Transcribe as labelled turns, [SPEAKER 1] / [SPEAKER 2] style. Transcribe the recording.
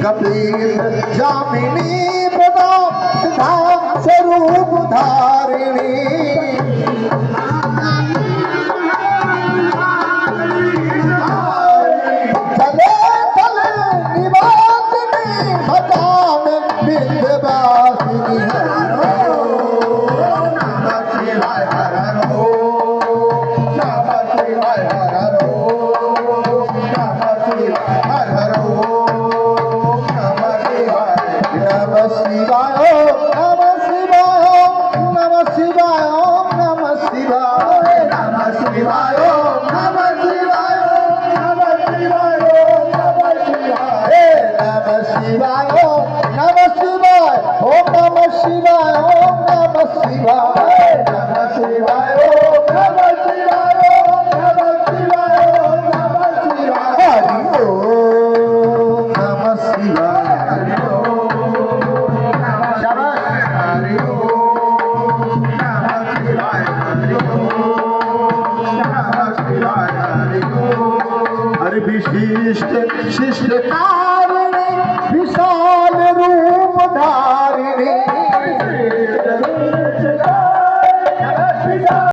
[SPEAKER 1] कपिल जामिनी प्रताप धाम स्वरूप धारिणी चले चले निवासिनी भटाम विंध्यवासिनी शिष्ट शिष्ट कारणे विशाल